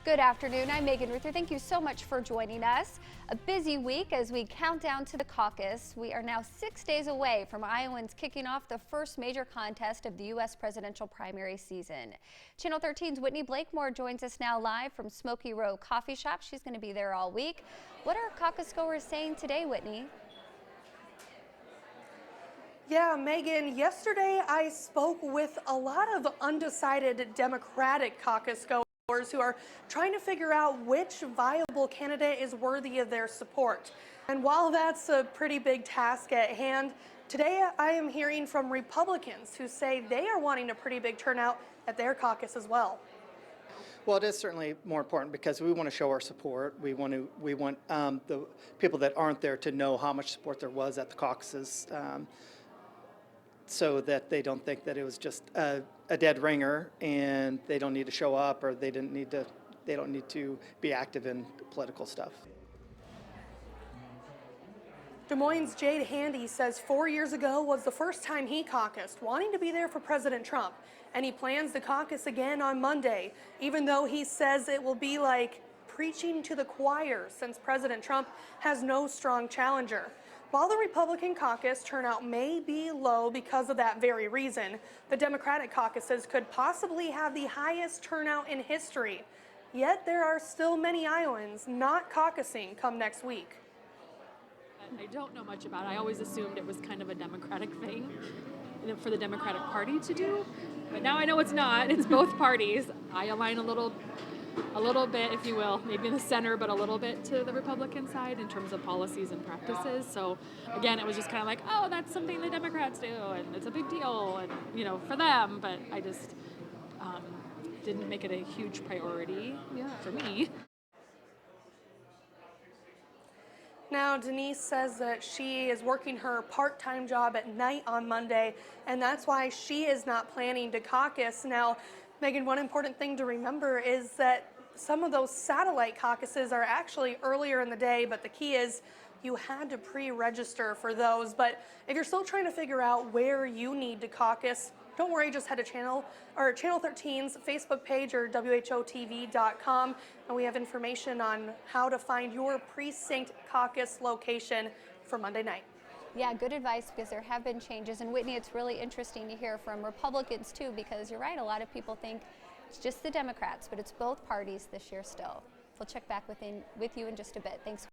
Good afternoon. I'm Megan Ruther. Thank you so much for joining us. A busy week as we count down to the caucus. We are now 6 days away from Iowans kicking off the first major contest of the U.S. presidential primary season. Channel 13's Whitney Blakemore joins us now live from Smoky Row Coffee Shop. She's going to be there all week. What are caucus goers saying today, Whitney? Yeah, Megan, yesterday I spoke with a lot of undecided Democratic caucus goers who are trying to figure out which viable candidate is worthy of their support. And while that's a pretty big task at hand, today I am hearing from Republicans who say they are wanting a pretty big turnout at their caucus as well. Well, it is certainly more important because we want to show our support. We want the people that aren't there to know how much support there was at the caucuses, so that they don't think that it was just a dead ringer and they don't need to show up, or they don't need to be active in political stuff. Des Moines' Jade Handy says 4 years ago was the first time he caucused, wanting to be there for President Trump. And he plans to caucus again on Monday, even though he says it will be like preaching to the choir since President Trump has no strong challenger. While the Republican caucus turnout may be low because of that very reason, the Democratic caucuses could possibly have the highest turnout in history. Yet there are still many Iowans not caucusing come next week. I don't know much about it. I always assumed it was kind of a Democratic thing for the Democratic Party to do, but now I know it's not. It's both parties. I align a little bit, if you will, maybe in the center, but a little bit to the Republican side in terms of policies and practices. So again, it was just kind of like, oh, that's something the Democrats do, and it's a big deal, and for them. But I just didn't make it a huge priority for me. Now, Denise says that she is working her part-time job at night on Monday, and that's why she is not planning to caucus. Now, Megan, one important thing to remember is that some of those satellite caucuses are actually earlier in the day, but the key is you had to pre-register for those. But if you're still trying to figure out where you need to caucus, don't worry, just head to Channel 13's Facebook page or WHOTV.com, and we have information on how to find your precinct caucus location for Monday night. Yeah, good advice, because there have been changes. And Whitney, it's really interesting to hear from Republicans too, because you're right, a lot of people think it's just the Democrats, but it's both parties this year still. We'll check back with you in just a bit. Thanks.